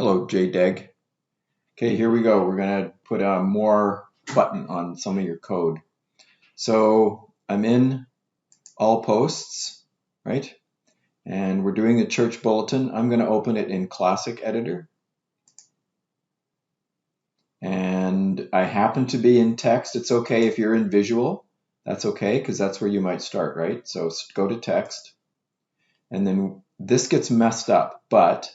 Hello, Jdeg. Okay, here we go. We're going to put a more button on some of your code. So I'm in all posts, right? And we're doing the church bulletin. I'm going to open it in Classic Editor. And I happen to be in text. It's okay if you're in visual. That's okay, because that's where you might start, right? So go to text. And then this gets messed up, but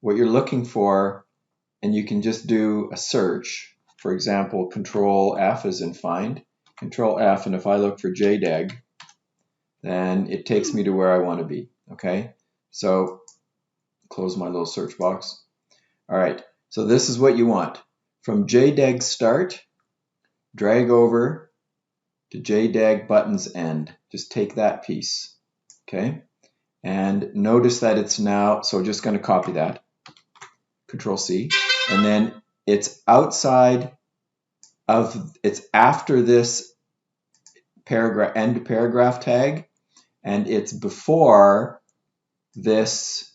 what you're looking for, and you can just do a search. For example, Control F is in find. Control F, and if I look for Jdeg, then it takes me to where I want to be. Okay, so close my little search box. All right, so this is what you want. From Jdeg start, drag over to Jdeg buttons end. Just take that piece. Okay, and notice that it's now, so just going to copy that. Control C, and then it's outside of, it's after this paragraph, end paragraph tag, and it's before this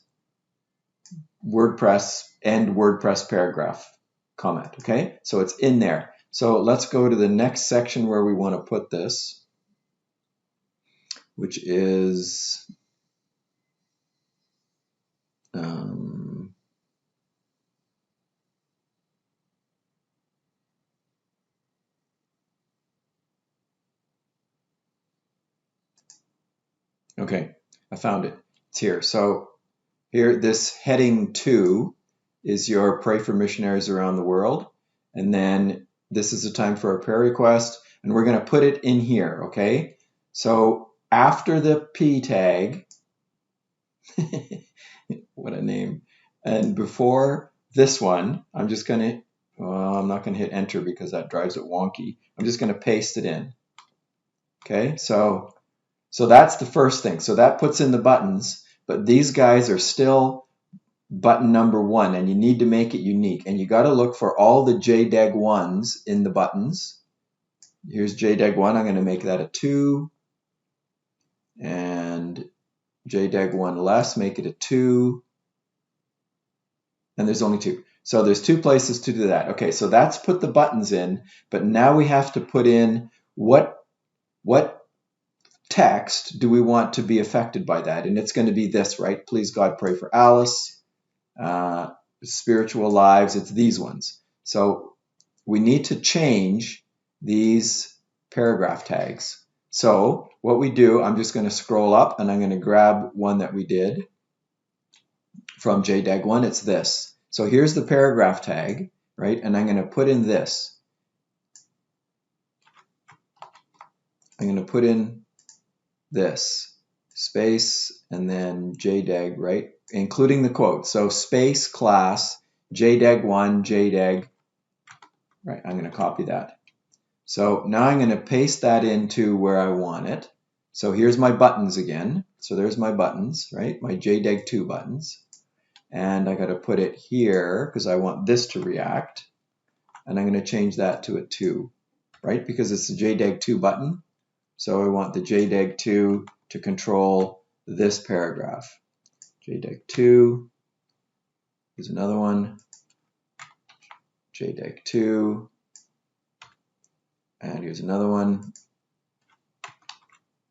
WordPress end WordPress paragraph comment. Okay, so it's in there. So let's go to the next section where we want to put this, which is okay, I found it. It's here. So here, this heading 2 is your Pray for Missionaries Around the World. And then this is the time for a prayer request. And we're going to put it in here, okay? So after the P tag, what a name. And before this one, I'm just going to, well, I'm not going to hit enter because that drives it wonky. I'm just going to paste it in. Okay, so that's the first thing. So that puts in the buttons, but these guys are still button number 1, and you need to make it unique. And you got to look for all the Jdeg 1s in the buttons. Here's Jdeg 1. I'm going to make that a 2. And Jdeg 1 less, make it a 2. And there's only 2. So there's 2 places to do that. Okay, so that's put the buttons in, but now we have to put in what text do we want to be affected by that? And it's going to be this, right? Please God, pray for Alice. Spiritual lives, it's these ones. So we need to change these paragraph tags. So what we do, I'm just going to scroll up and I'm going to grab one that we did from Jdeg 1. It's this. So here's the paragraph tag, right? And I'm going to put in this. I'm going to put in this space and then Jdeg, right? Including the quote. So space class Jdeg 1 Jdeg, right? I'm going to copy that. So now I'm going to paste that into where I want it. So here's my buttons again. So there's my buttons, right? My Jdeg 2 buttons. And I got to put it here because I want this to react. And I'm going to change that to a 2, right? Because it's the Jdeg 2 button. So I want the Jdeg 2 to control this paragraph. Jdeg 2, here's another one, Jdeg 2, and here's another one,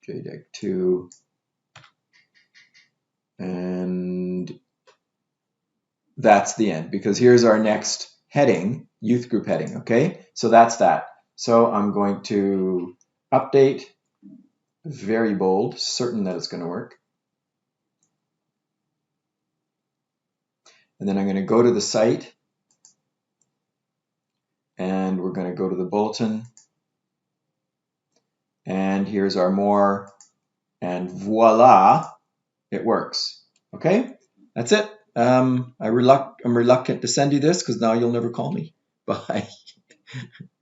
Jdeg 2, and that's the end, because here's our next heading, youth group heading, okay? So that's that. So I'm going to update, very bold, certain that it's going to work. And then I'm going to go to the site, and we're going to go to the bulletin, and here's our more, and voila, it works. Okay, that's it. I'm reluctant to send you this because now you'll never call me. Bye.